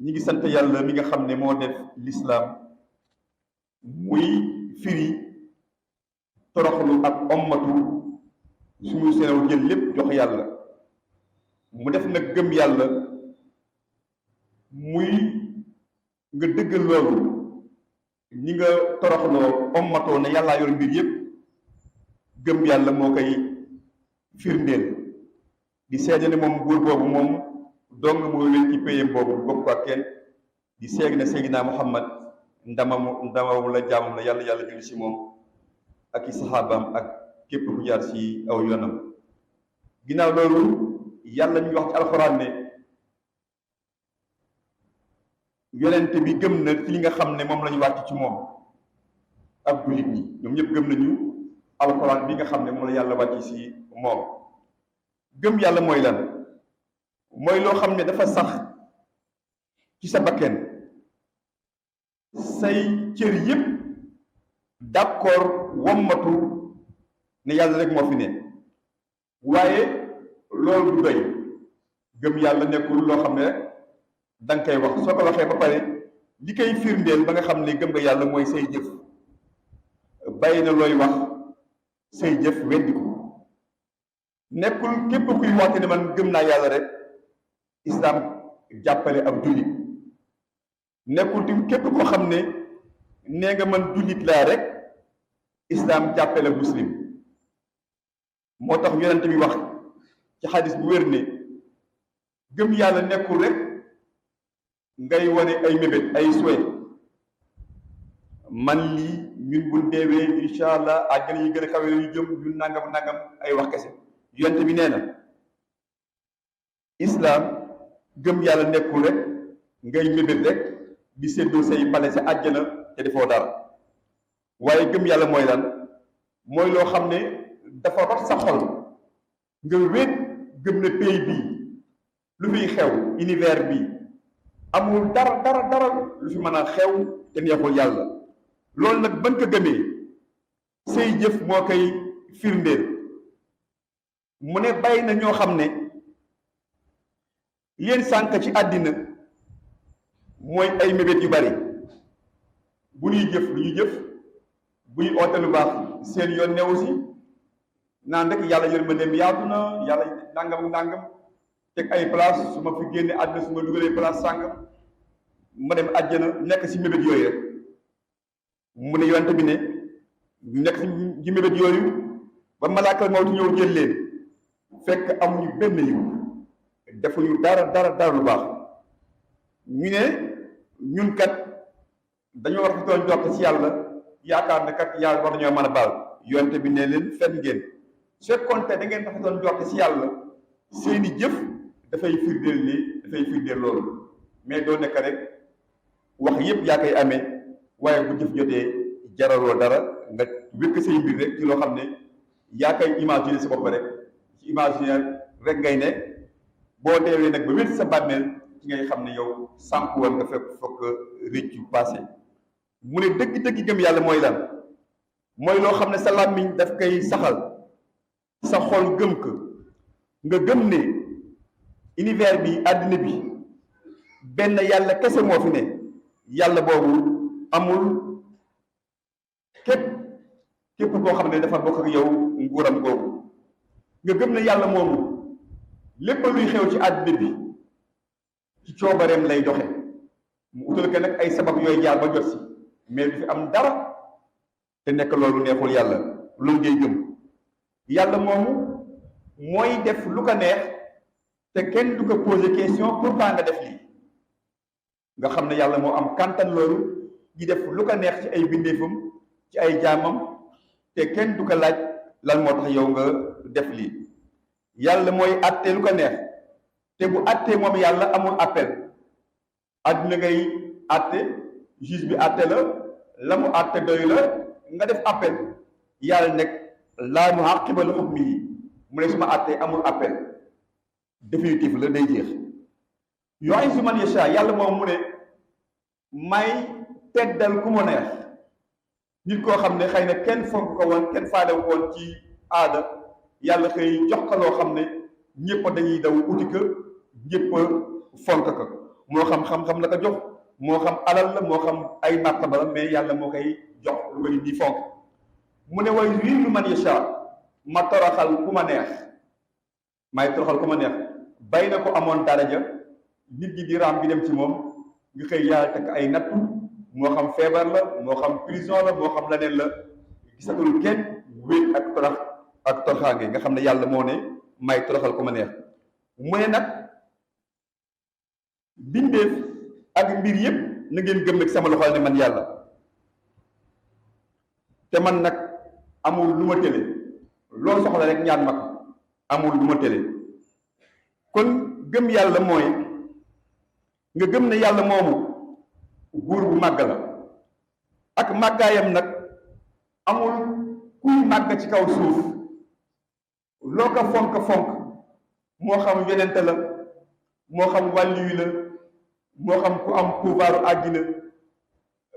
ñi ngi sant yàlla mi nga xam ne moo def lislaam muy firi toroxlu ak ommatu suñu senew jël lépp jox yàlla mu def nag gëm yàlla muy nga dëggal loolu ñi nga toroxloo ommatoo ne yàllaa yor mbir yépp gëm yàlla moo koy firndeel di seede ne moom buur boobu moom dong mooy wéy ci péyam boobu bokk ak kenn di seeg ne Seydina Muhammad ndamam la jaamam la yàlla yàlla julli ci moom ak i saxaabaam ak képp ku jaar ci aw yoonam ginnaaw loolu yàlla ñu wax ci alxuraan ne yonent bi gëm na ci li nga xam ne moom la ñu wàcc ci moom ak jullit ñi ñoom ñëpp gëm nañu alxuraan bi nga xam ne moom la yàlla wàcc ci moom gëm yàlla mooy lan mooy loo xam ne dafa sax ci sa bakken say cër yépp d'accord wommatu ne yàlla rek moo fi ne waaye loolu du doy gëm yàlla nekkul loo xam ne rek danga koy wax soo ko waxee ba pare li koy firndeel ba nga xam ne gëm nga yàlla mooy say jëf bàyyi na looy wax say jëf weddi ko nekkul képp kuy woote ne man gëm naa yàlla rek islam jàppale ab jullit nekkul tim képp koo xam ne nee nga man jullit laa rek islam jàppale muslim moo tax yonent bi wax ci xadis bu wér ne gëm yàlla nekkul rek ngay wane ay mébét ay souhait man lii ñun buñ deewee incha allah àjjana yi gën a kawe yu jëm ñun nangam ay wax kese yonent bi nee na islam gëm yàlla nekkul rek ngay mébét rek di séddoo say pale sa àjjana te defoo dara waaye gëm yàlla mooy lan mooy loo xam ne dafa rot sa xol nga wéet gëm ne pays bii lu fiy xew univers bi amul dara lu fi mën a xew te neexul yàlla loolu nag ban ko gëmee say jëf moo koy firndeel mu ne bàyyi na ñoo xam ne leen sànk ci àddina mooy ay mébét yu bari bu ñuy jëf lu ñu jëf bu ñu oote lu baax seen yoon newu si naan rek yàlla yërmandeem yaatu na yàlla nangam teg ay place su ma fi génne àddina su ma dugalee place sàngam ma dem àjjana nekk si mébét yooyu rek mu ne yonent bi ne nekk si mébét yooyu ba malaaka mawti ñëw jël leen fekk amuñu benn yiw defuñu dara lu baax ñu ne ñun kat dañoo war a doon jokk ci yàlla yaakaar ne kat yàlla war nañoo mën a baal yonte bi ne leen fen ngeen su fekkoon te da ngeen dafa doon jokk ci yàlla seeni jëf dafay firndeel lii dafay firndeel loolu mais doo nekk rek wax yépp yaa koy amee waaye bu jëf jotee jaraloo dara nga wékk say mbir rek ci loo xam ne yaa koy imaginer sa bopp rek ci imaginer rek ngay ne boo deewee nag ba wét sa bàmmeel ci ngay xam ne yow sànq woon nga fokk réccu passé mu ne dëgg-dëgg gëm yàlla mooy lan mooy loo xam ne sa làmmiñ daf koy saxal sa xol gëm ko nga gëm ne univers bi àddina bi benn yàlla kese moo fi ne yàlla boobu amul képp koo xam ne dafa bokk ak yow nguuram googu nga gëm ne yàlla moomu lépp luy xew ci àddina bi ci coobareem lay doxe mu utal ko nag ay sabab yooyu jaar ba jot si mais du fi am dara te nekk loolu neexul yàlla loolu ngay gëm yàlla moomu mooy def lu ko neex te kenn du ko poser question pourquoi nga def lii nga xam ne yàlla moo am kàntan loolu di def lu ko neex ci ay bindeefam ci ay jaamam te kenn du ko laaj lan moo tax yow nga def lii yàlla mooy àtte lu ko neex te bu àttee moom yàlla amul appel àdduna ngay àtte juge bi àtte la mu àtte doy la nga def appel yàlla nekk laa mu'aqqiba li hukmihi mu ne suma àttee amul appel définitif la day jeex yu'izzu man yasha yàlla moom mu ne may teddal ku mu neex nit koo xam ne xëy na kenn fonk ko woon kenn faalewu ko woon ci aada yàlla xëy jox ko loo xam ne ñëpp dañuy daw uti ko ñëpp fonk ko moo xam xam-xam la ko jox moo xam alal la moo xam ay martaba la mais yàlla moo koy jox lu ko nit ñi fonk mu ne way yuzillu man yasha ma toroxal ku ma neex may toroxal ku ma neex bay na ko amoon daraja nit ñi di raam bi dem ci moom nga xëy yàlla teg ay nattu moo xam feebar la moo xam prison la moo xam leneen la gisatul kenn wéet ak toroxaange nga xam ne yàlla moo ne may toroxal ku ma neex mu ne nag bindeef ak mbir yépp na ngeen gëm nag sama loxol ne man yàlla te man nag amul lu ma tële loolu soxla rek ñaan ma ko amul lu ma tële kon gëm yàlla mooy nga gëm ne yàlla moomu buur bu màgg la ak màggaayam nag amul kuy màgg ci kaw suuf loo ko fonk moo xam yonente la moo xam wàlliyu la moo xam ku am pouvoiru àddina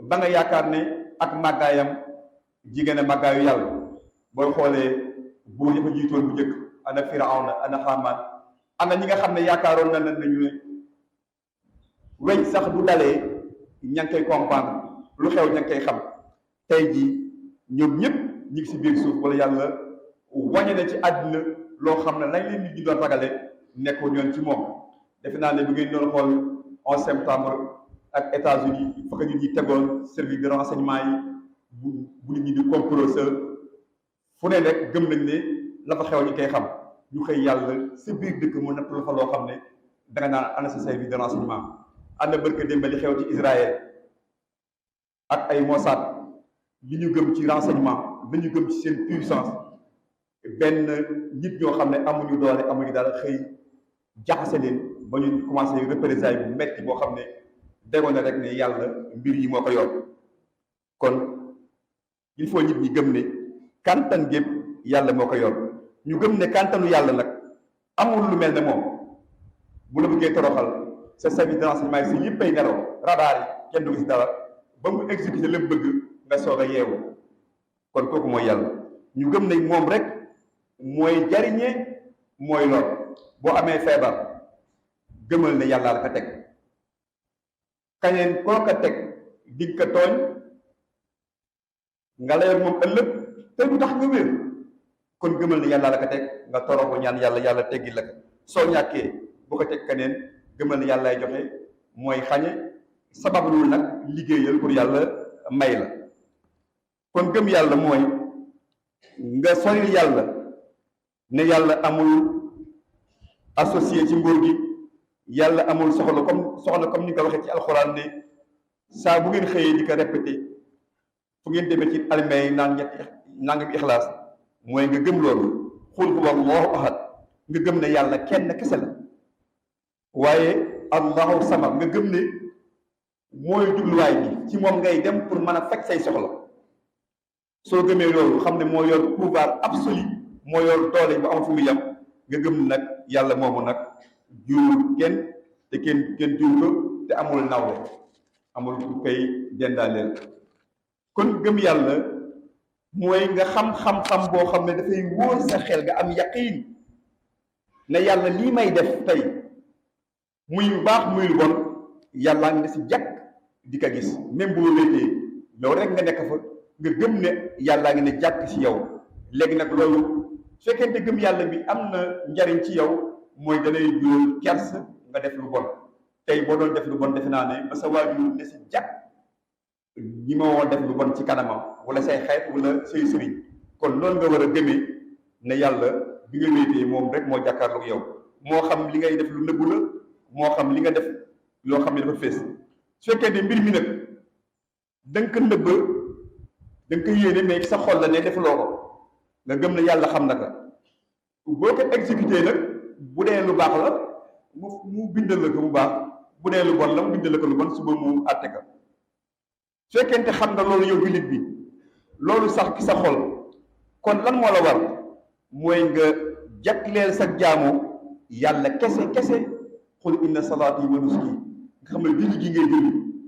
ba nga yaakaar ne ak màggaayam jigéen a màggaayu yàlla booy xoolee buur yi fa jiitoon bu njëkk ana firawna ana xaamaan ana ñi nga xam ne yaakaaroon na nañu ne weñ sax du dalee ña ngi koy comprendre lu xew ña ngi koy xam tey jii ñoom ñëpp ñi ngi si biir suuf wala yàlla wañe na ci àddina loo xam ne lañ leen nit ñi doon ragale nekkoo ñoon ci moom defe naa ne bu ngeen doon xool 11 septembre ak États-Unis fa ko nit ñi tegoon service de renseignement yi bu nit ñi di complot sa fu ne rek gëm nañ ne la fa xew ñu koy xam ñu xëy yàlla sa biir dëkk mu natt la fa loo xam ne danga naan ana sa service de renseignement ànd barka démb li xew ci Israël ak ay Mossad li ñu gëm ci renseignement la ñu gëm ci seen puissance benn nit ñoo xam ne amuñu doole amuñu dara xëy jaxase leen ba ñu commencé représailles bu metti boo xam ne dégoon na rek ne yàlla mbir yi moo ko yor kon il faut nit ñi gëm ne kantan gépp yàlla moo ko yor ñu gëm ne kantanu yàlla nag amul lu mel ne moom bu la bëggee toroxal sa service de renseignement yi si yëpp ay nelaw radar yi kenn du gis dara ba mu exécuté la bëgg nga soog a yeewu kon kooku mooy yàlla ñu gëm ne moom rek mooy jariñe mooy lor boo amee feebar gëmal ne yàlla la ko teg kañeen koo ko teg dig ko tooñ nga layoon moom ëllëg te du tax nga wér kon gëmal ne yàlla la ko teg nga toroxu ñaan yàlla teggi la ko soo ñàkkee bu ko teg keneen gëmal ne yàllaay joxe mooy xañe sabab loolu nag liggéeyal pour yàlla may la kon gëm yàlla mooy nga sori yàlla ne yàlla amul associé ci nguur gi yàlla amul soxla comme ni nga ko waxee ci alxuraan ne saa bu ngeen xëyee di ko répété fu ngeen demee ci almee yi naan ñetti nangam ixlaas mooy nga gëm loolu xul huwa allahu ahad nga gëm ne yàlla kenn kese la waaye allahu samad nga gëm ne mooy jubluwaay bi ci moom ngay dem pour mën a faj say soxla soo gëmee loolu xam ne moo yor pouvoir absolu moo yor doole bu am fu mu yem nga gëm nag yàlla moomu nag jurul kenn te kenn jur ko te amul nawle amul ku koy dendaaleel kon gëm yàlla mooy nga xam-xam-xam boo xam ne dafay wóor sa xel nga am yaqiin ne yàlla lii may def tey muy lu baax muy lu bon yàllaa ngi ne si jàkk di ko gis même bu wéetee yow rek nga nekk fa nga gëm ne yàllaa ngi ne jàkk si yow léegi nag loolu su fekkente gëm yàlla bi am na njariñ ci yow mooy dalay jural kers nga def lu bon tey boo doon def lu bon defe naa ne ba sa waajur ne si jàkk ñi ma woo def lu bon ci kanamam wala say xeet wala say sëriñ kon loolu nga war a gëmee ne yàlla bi nga wéetee moom rek moo jàkkaarloog yow moo xam li ngay def lu nëbbu la moo xam li nga def loo xam ne dafa fees su fekkee ne mbir mi nag da nga ko nëbb da nga ko yéene mais sa xol la ne defuloo ko nga gëm ne yàlla xam na ko boo ko exécuté nag bu dee lu baax la mu bindal la ko bu baax bu dee lu bon la mu bindal la ko lu bon suba mu àtte ka su fekkente xam nga loolu yow jullit bi loolu sax ki sa xol kon lan moo la war mooy nga jagleel sa jaamu yàlla kese xul inna salaati wa nusuki nga xam ne julli gi ngay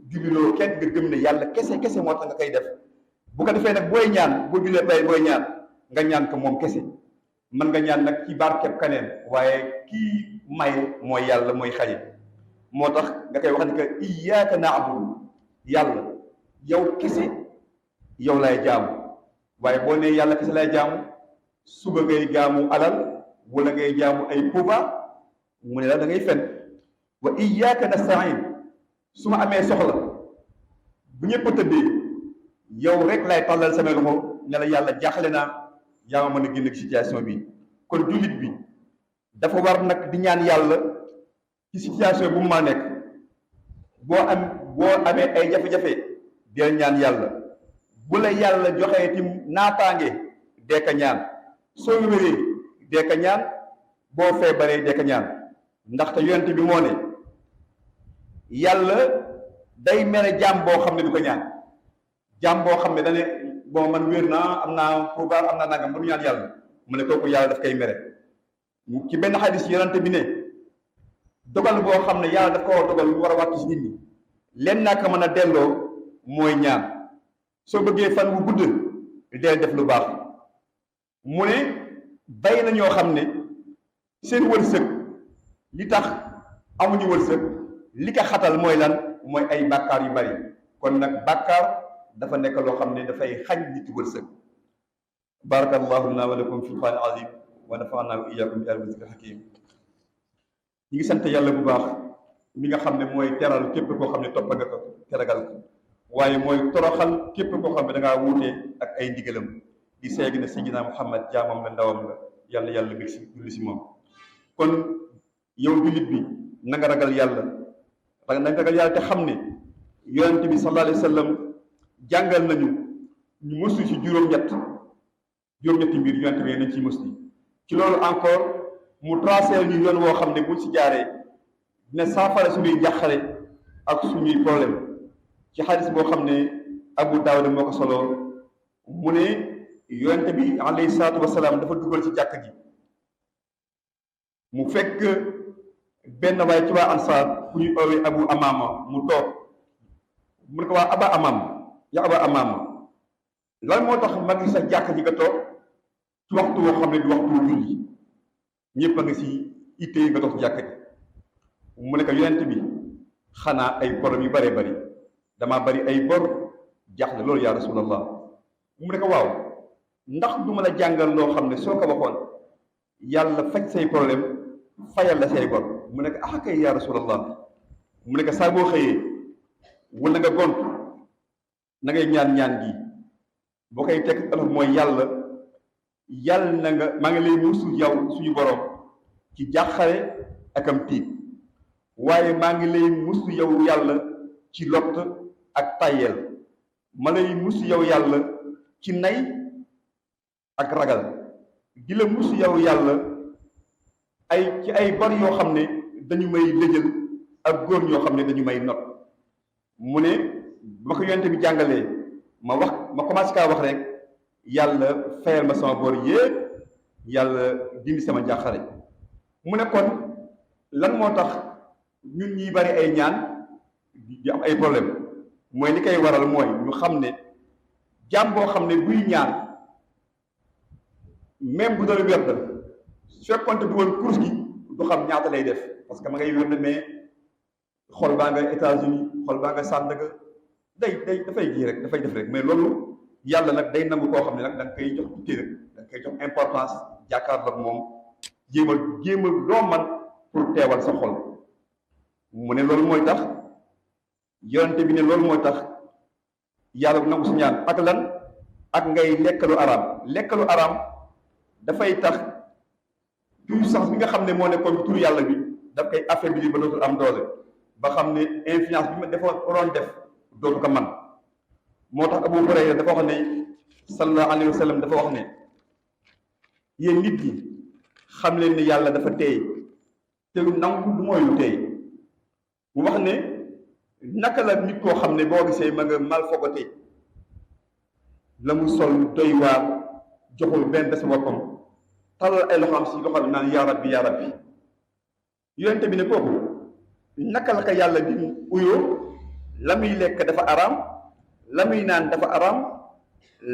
julli loolu kenn nga gëm ne yàlla kese moo tax nga koy def bu ko defee nag booy ñaan boo jullee bay booy ñaan nga ñaan ko moom kese mën nga ñaan nag ci barkeb kaneen waaye kii may mooy yàlla mooy xaye moo tax nga koy wax ni que iyyaaka na'budu yàlla yow kese yow lay jaamu waaye boo nee yàlla kese lay jaamu suba ngay jaamu alal wala ngay jaamu ay pouvoir mu ne la da ngay fen wa iyyaaka nasta'in su ma amee soxla bu ñëpp tëddee yow rek lay tàllal samay loxo ne la yàlla jaaxle naa yaa ma mën a génn ak situation bi kon jullit bi dafa war nag di ñaan yàlla ci situation bu mu ma nekk boo amee ay jafe-jafe di ñaan yàlla bu la yàlla joxee ci naataange dee ka ñaan soo wéree dee ka ñaan boo feebaree dee ka ñaan ndaxte yonent bi moo ne yàlla day mere jaam boo xam ne du ko ñaan jaam boo xam ne dane bon man wér naa am naa pouvoir am naa nangam du ñaan yàlla mu ne kooku yàlla daf koy mere ci benn xadis yonent bi ne dogal boo xam ne yàlla daf ko dogal mu war a wàcc si nit ñi leen naa ko mën a delloo mooy ñaan soo bëggee fan wu gudd deel def lu baax mu ne bay na ñoo xam ne seen wërsëg li tax amuñu wërsëg li ko xatal mooy lan mooy ay bàkkaar yu bari kon nag bàkkaar dafa nekk loo xam ne dafay xañ nit wërsëg barakallahu lana wa lakum fi l-qur'an al-azim wa nafa'ana wa iyyakum bi ayaati zikr hakim ñi ngi sant yàlla bu baax mi nga xam ne mooy teral képp koo xam ne topp nga ko teragal ko waaye mooy toroxal képp koo xam ne da ngaa wuute ak ay ndigalam di seegi ne sayyidina Muhammad jaamam la ndawam la yàlla yàlla bi si julli si moom kon yow jullit bi na nga ragal yàlla na nga ragal yàlla te xam ne yonent bi sallallahu alayhi wa sallam jàngal nañu ñu mësu ci juróom-ñetti mbir yonent bi nañ ciy mës ci loolu encore mu tracé ñu yoon woo xam ne buñ ci jaaree dina saafara suñuy njàqare ak suñuy problème ci xadis boo xam ne Abu Daawud moo ko solo mu ne yonent bi alayhi salaatu wasalaam dafa dugal ci jàkk ji mu fekk benn waaye ci waa ansaar ku ñuy oowee Abu Amaama mu toog mu ne ko waa Aba Amaama ya Aba Amaama lan moo tax mag sa jàkk ji nga toog ci waxtu woo xam ne du waxtu julli ñëpp a nga si itte yi nga toog ci jàkk ji mu ne ko yonent bi xanaa ay borom yu bëree bëri damaa bëri ay bor jaaxle loolu yaa rasulallah mu ne ko waaw ndax du ma la jàngal loo xam ne soo ko waxoon yàlla faj say problème fayal la say bor mu ne ko ah kay yaa rasulallah mu ne ko saa boo xëyee wala nga gont na ngay ñaan gi boo koy teg alof mooy yàlla na nga maa ngi lay musul yow suñu borom ci jàqare ak am tiit waaye maa ngi lay musul yow yàlla ci lott ak tayel ma lay musul yow yàlla ci nay ak ragal di la musul yow yàlla ci ay bor yoo xam ne dañu may lëjal ak góor ñoo xam ne dañu may not mu ne ma ko yonent bi jàngalee ma commencé kaa wax rek yàlla fayal ma sama bor yépp yàlla dindi sama njàqare mu ne kon lan moo tax ñun ñuy bari ay ñaan di am ay problème mooy li koy waral mooy ñu xam ne jaam boo xam ne buy ñaan même bu doon werd su fekkoonte du woon course gi du xam ñaata lay def parce que ma ngay werd mais xol baa nga États-Unis xol baa nga Sandaga dafay ji rek dafay def rek mais loolu yàlla nag day nangu koo xam ne nag da nga koy jox itte rek da nga koy jox importance jàkkaarloog moom jéem a loo man pour teewal sa xol mu ne loolu mooy tax yonente bi ne loolu mooy tax yàlla bu nangu si ñaan ak lan ak ngay lekkalu araam dafay tax puissance bi nga xam ne moo nekkoon ci tur yàlla bi daf koy affaiblir ba dootul am doole ba xam ne influence bi ma waroon def dootu ko man moo tax Abu Hurayra dafa wax ne sallallahu alayhi wa sallam dafa wax ne yéen nit ñi xam leen ni yàlla dafa teey te lu nangu du mooy lu teey mu wax ne naka la nit koo xam ne boo gisee ma nga mal fogote la mu sol doy waar joxul benn des boppam talal ay loxo am si loxo bi naan yaa rabbi yonente bi ne kooku naka la ko yàlla di uyoo la muy lekk dafa araam la muy naan dafa araam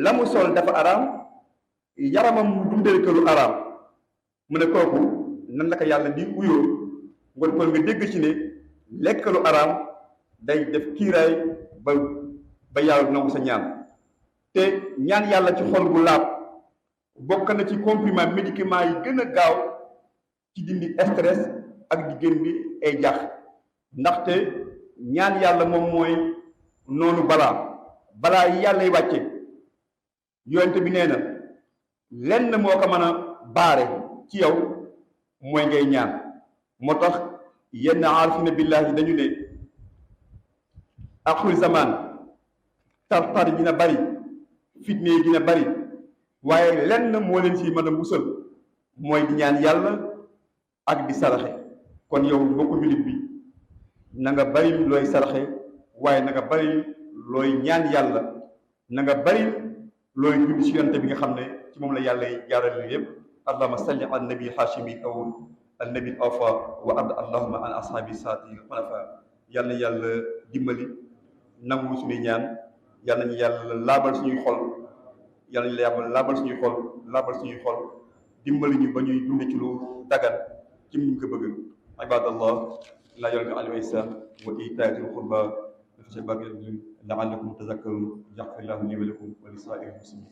la mu sol dafa araam yaramam mu dundee ko lu araam mu ne kooku nan la ko yàlla di uyoo nga kon nga dégg ci ne lekk lu araam day def kiiraay ba yàlla nangu sa ñaan te ñaan yàlla ci xol bu laab bokk na ci compriments médicaments yi gën a gaaw ci dindi stress ak di génn ay jax ndaxte ñaan yàlla moom mooy noonu balaa yi yàlla y wàcce yonte bi nee na lenn moo ko mën a baare ci yow mooy ngay ñaan moo tax yenn aarifina billahi dañu ne axir zaman tartar dina bari fitne yi dina bari waaye lenn moo leen si mën a musal mooy di ñaan yàlla ak di saraxe kon yow mbokku jullit bi na nga bari looy saraxe waaye na nga bari looy ñaan yàlla na nga bari looy julli si yonte bi nga xam ne ci moom la yàlla jaarale yépp allahumma salli ala nabi hashimi awul al nabi awfa wa arda allahumma an ashabi saati xulafa yàlla na yàlla dimbali nangu suñuy ñaan yàlla nañu yàlla laabal suñuy xol yàlla nañu yàlla laabal suñuy xol dimbali ñu ba ñuy dunde ci lu dagan ci ñu ko bëgg ibadallah la yolmi al ihsan wa itaatil qurba fi sabaqi la'allakum tadhakkarun yaghfir lahu li wa lakum wa li sa'iril muslimin